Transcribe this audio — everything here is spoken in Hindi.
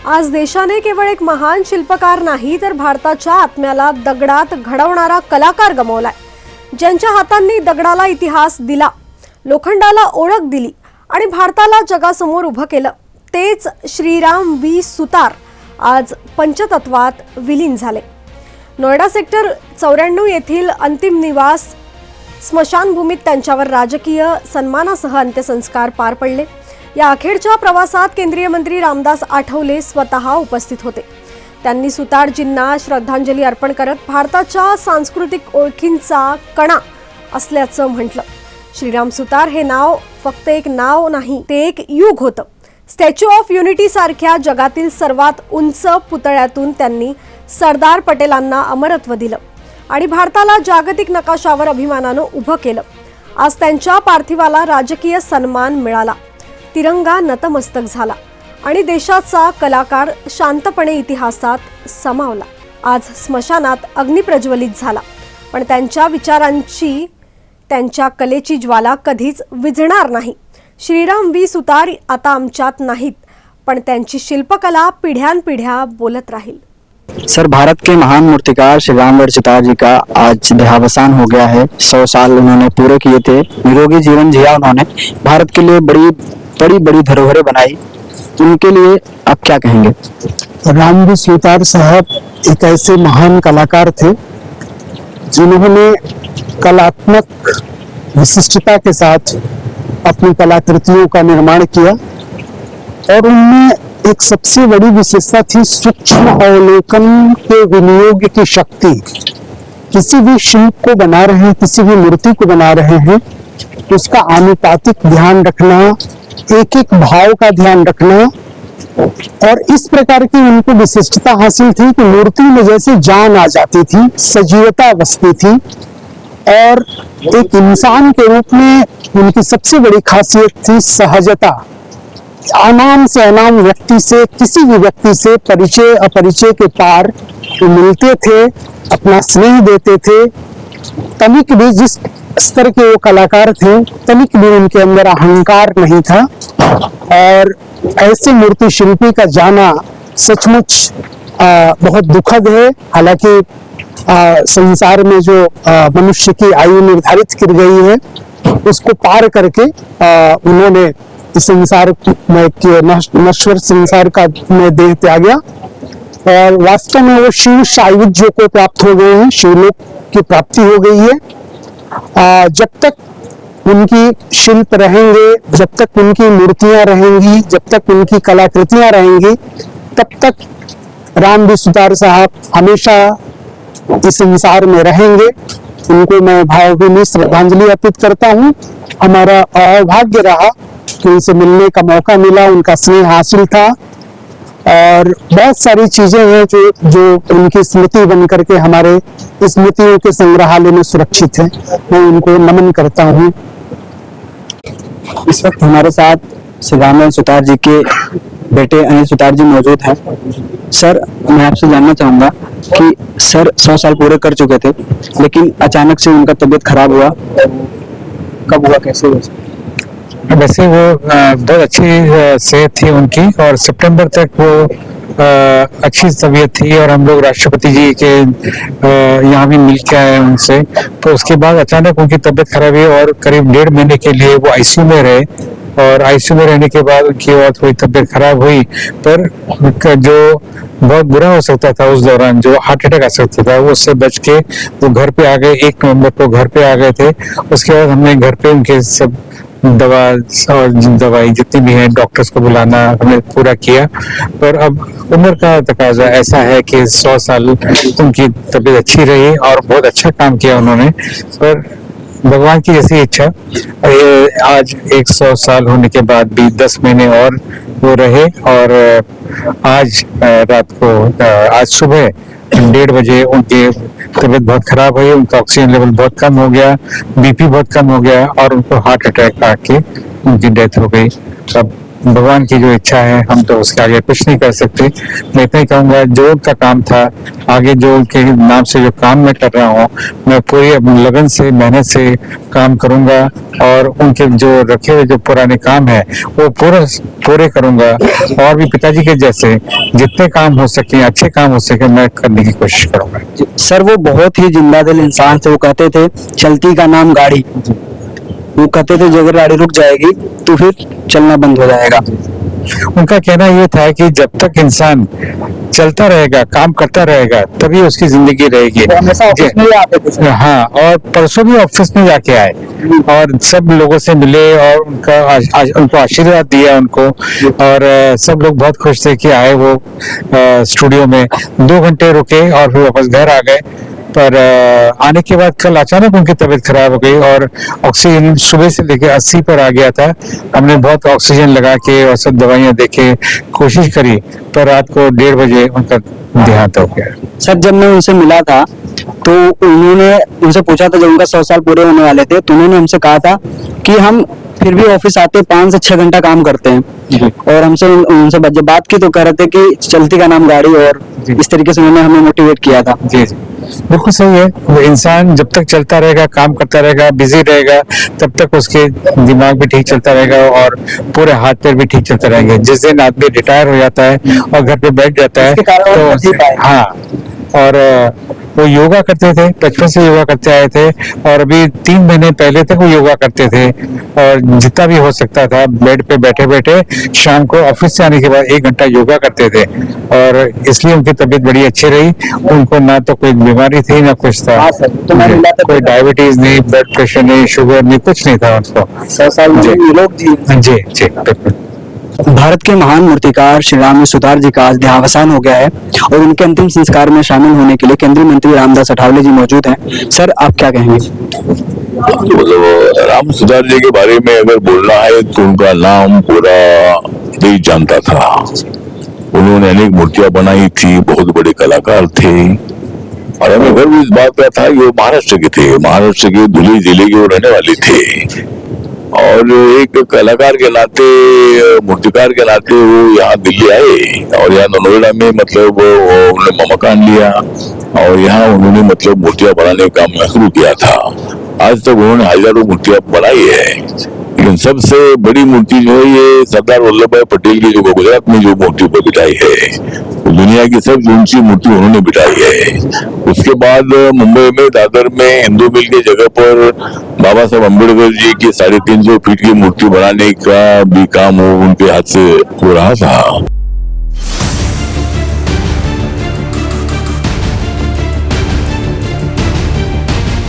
आज देशाने केवळ एक महान शिल्पकार नाही तर भारताच्या आत्म्याला दगडात घडवणारा कलाकार गमावलाय, ज्यांच्या हातांनी दगडाला इतिहास दिला, लोखंडाला ओळख दिली आणि भारताला जगासमोर उभं केलं। तेच श्रीराम वी सुतार आज पंचतत्वात विलीन झाले। नोएडा सेक्टर 94 येथील अंतिम निवास स्मशानभूमीत त्यांच्यावर राजकीय सन्मानासह अंत्यसंस्कार पार पडले। या अखेरच्या प्रवासात केंद्रीय मंत्री रामदास आठवले स्वतः उपस्थित होते। त्यांनी सुतारजींना श्रद्धांजली अर्पण करत भारताच्या सांस्कृतिक ओळखींचा कणा असल्याचं म्हटलं। श्रीराम सुतार हे नाव फक्त एक नाव नाही, ते एक युग होतं। स्टॅच्यू ऑफ युनिटी सारख्या जगातील सर्वात उंच पुतळ्यातून त्यांनी सरदार पटेलांना अमरत्व दिलं आणि भारताला जागतिक नकाशावर अभिमानानं उभं केलं। आज त्यांच्या पार्थिवाला राजकीय सन्मान मिळाला, तिरंगा नतमस्तक झाला आणि देशाचा कलाकार शांतपणे इतिहासात समावला। आज स्मशानात अग्नी प्रज्वलित झाला, पण त्यांच्या विचारांची, त्यांच्या कलेची ज्वाला कधीच विझणार नाही। श्रीराम वी सुतार आता आमच्यात नाहीत, पण त्यांची शिल्पकला पिढ्यानपिढ्या बोलत राहील। सर, भारत के महान मूर्तिकार श्रीराम वी सुतार जी का आज देहावसान हो गया है। 100 साल उन्होंने पूरे किए थे, निरोगी जीवन जिया उन्होंने, भारत के लिए बड़ी धरोहरें बनाई। उनके लिए आप क्या कहेंगे? राम वी सुतार साहब एक ऐसे महान कलाकार थे जिन्होंने कलात्मक विशिष्टता के साथ अपनी कलाकृतियों का निर्माण किया और उनमें एक सबसे बड़ी विशेषता थी सूक्ष्म अवलोकन के विनियोग की शक्ति। किसी भी शिल्प को बना रहे हैं, किसी भी मूर्ति को बना रहे हैं, उसका आनुपातिक ध्यान रखना, एक एक भाव का ध्यान रखना, और इस प्रकार की उनको विशिष्टता हासिल थी कि मूर्ति में जैसे जान आ जाती थी, सजीवता बसती थी। और एक इंसान के रूप में उनकी सबसे बड़ी खासियत थी सहजता। अनाम से अनाम व्यक्ति से, किसी भी व्यक्ति से परिचय अपरिचय के पार वो मिलते थे, अपना स्नेह देते थे। तनिक भी जिस स्तर के वो कलाकार थे, तनिक भी उनके अंदर अहंकार नहीं था। और ऐसे मूर्ति शिल्पी का जाना सचमुच बहुत दुखद है। हालांकि संसार में जो मनुष्य की आयु निर्धारित की गई है, उसको पार करके उन्होंने इस संसार में नश्वर संसार का में देह त्यागा और वास्तव में वो शिव सायुज्य को प्राप्त हो गए हैं, शिवलोक की प्राप्ति हो गई है। जब तक उनकी शिल्प रहेंगे, जब तक उनकी मूर्तियां रहेंगी, जब तक उनकी कलाकृतियां रहेंगी, तब तक राम वी सुतार साहब हमेशा इस संसार में रहेंगे। उनको मैं भावभीनी श्रद्धांजलि अर्पित करता हूँ। हमारा अभाग्य रहा कि उनसे मिलने का मौका मिला, उनका स्नेह हासिल था और बहुत सारी चीजें हैं जो उनकी स्मृति बन करके हमारे स्मृतियों के संग्रहालय में सुरक्षित है। मैं उनको नमन करता हूँ। इस वक्त हमारे साथ श्रीराम वी सुतार जी के बेटे अनिल सुतार जी मौजूद हैं। सर, मैं आपसे जानना चाहूंगा कि सर 100 साल पूरे कर चुके थे, लेकिन अचानक से उनका तबीयत खराब हुआ। कब हुआ, कैसे हुआ? वैसे वो बहुत अच्छी सेहत थी उनकी और सितंबर तक वो अच्छी तबीयत थी और हम लोग राष्ट्रपति जी के यहाँ भी मिल के आए उनसे। तो उसके बाद अचानक उनकी तबीयत खराब हुई और करीब 1.5 महीने के लिए वो आईसीयू में रहे और आईसीयू में रहने के बाद उनकी और थोड़ी तबीयत खराब हुई। पर जो बहुत बुरा हो सकता था उस दौरान, जो हार्ट अटैक आ सकता था, वो उससे बच के वो घर पे आ गए। 1 नवंबर को घर पे आ गए थे। उसके बाद हमने घर पे उनके सब दवा और दवाई जितनी भी है डॉक्टर्स को बुलाना हमने पूरा किया। पर अब उम्र का तकाजा ऐसा है कि 100 साल उनकी तबीयत अच्छी रही और बहुत अच्छा काम किया उन्होंने। पर भगवान की जैसी इच्छा, आज 100 साल होने के बाद भी 10 महीने और वो रहे और आज रात को, आज सुबह 1:30 बजे उनकी तबीयत बहुत खराब हुई। उनका ऑक्सीजन लेवल बहुत कम हो गया, बीपी बहुत कम हो गया और उनको हार्ट अटैक आके उनकी डेथ हो गई। अब भगवान की जो इच्छा है, हम तो उसके आगे कुछ नहीं कर सकते। मैं इतना ही कहूँगा, जो उनका काम था, आगे जो उनके नाम से जो काम मैं कर रहा हूँ, मैं पूरी अपनी लगन से, मेहनत से काम करूँगा और उनके जो रखे हुए जो पुराने काम है वो पूरे करूँगा। और भी पिताजी के जैसे जितने काम हो सके, अच्छे काम हो सके, मैं करने की कोशिश करूँगा। सर वो बहुत ही जिंदा दिल इंसान थे। वो कहते थे चलती का नाम गाड़ी। वो कहते थे अगर गाड़ी रुक जाएगी तो फिर चलना बंद हो जाएगा। उनका कहना ये था कि जब तक इंसान चलता रहेगा, काम करता रहेगा, तभी उसकी जिंदगी रहेगी। हमेशा ऑफिस में ही आते थे। हाँ, और परसों भी ऑफिस में जाके आए और सब लोगों से मिले और उनको आशीर्वाद दिया उनको। और सब लोग बहुत खुश थे कि आए वो स्टूडियो में। 2 घंटे रुके और फिर वापस घर आ गए। पर आने के बाद कल अचानक उनकी तबीयत खराब हो गई और ऑक्सीजन सुबह से लेकर 80 पर आ गया था। हमने बहुत ऑक्सीजन लगा के और सब दवाइयां देके कोशिश करी, पर रात को 1:30 बजे उनका देहांत हो गया। सर जब मैं उनसे मिला था तो उन्होंने उनसे पूछा था, जब उनका 100 साल पूरे होने वाले थे, तो उन्होंने हमसे कहा था कि हम फिर भी ऑफिस आते 5 से 6 घंटा काम करते हैं। और हमसे उनसे जब बात की तो कह रहे थे कि चलती का नाम गाड़ी, और इस तरीके से उन्होंने हमें मोटिवेट किया था। जी जी, बिल्कुल सही है। वो इंसान जब तक चलता रहेगा, काम करता रहेगा, बिजी रहेगा, तब तक उसके दिमाग भी ठीक चलता रहेगा और पूरे हाथ पैर भी ठीक चलते रहेंगे। जिस दिन आदमी रिटायर हो जाता है और घर पे बैठ जाता है तो हाँ, और वो योगा करते थे, बचपन से योगा करते आए थे और अभी 3 महीने पहले तक वो योगा करते थे। और जितना भी हो सकता था बेड पे बैठे बैठे शाम को ऑफिस से आने के बाद 1 घंटा योगा करते थे और इसलिए उनकी तबीयत बड़ी अच्छी रही। उनको ना तो कोई बीमारी थी ना कुछ था। हाँ सर, तो मैं मिला था कोई डायबिटीज नहीं, ब्लड प्रेशर नहीं, शुगर नहीं, कुछ नहीं था उनको। 100 साल में लोग जी। जी जी, बिल्कुल। भारत के महान मूर्तिकार श्री राम सुतार जी का आज देहावसान हो गया है और उनके अंतिम संस्कार में शामिल होने के लिए केंद्रीय मंत्री रामदास अठावले जी मौजूद हैं। सर आप क्या कहेंगे? मतलब राम सुतार जी के बारे में अगर बोलना है तो उनका नाम पूरा देश जानता था। उन्होंने अनेक मूर्तियां बनाई थी, बहुत बड़े कलाकार थे और हमें गर्व इस बात का था कि वो महाराष्ट्र के थे। महाराष्ट्र के धुले जिले के वो रहने वाले थे और एक कलाकार के नाते, मूर्तिकार के नाते वो यहाँ दिल्ली आए और यहाँ नोएडा में मतलब उन्होंने मकान लिया और यहाँ उन्होंने मतलब मूर्तियां बनाने का काम शुरू किया था। आज तक उन्होंने हजारों मूर्तियां बनाई है, लेकिन सबसे बड़ी मूर्ति जो है ये सरदार वल्लभ भाई पटेल की जो गुजरात में जो मूर्ति पर बिठाई है, वो दुनिया की सबसे ऊंची मूर्ति उन्होंने बिठाई है। उसके बाद मुंबई में दादर में हिंदू मिल की जगह पर बाबा साहब अम्बेडकर जी की 350 फीट की मूर्ति बनाने का भी काम उनके हाथ से हो रहा था।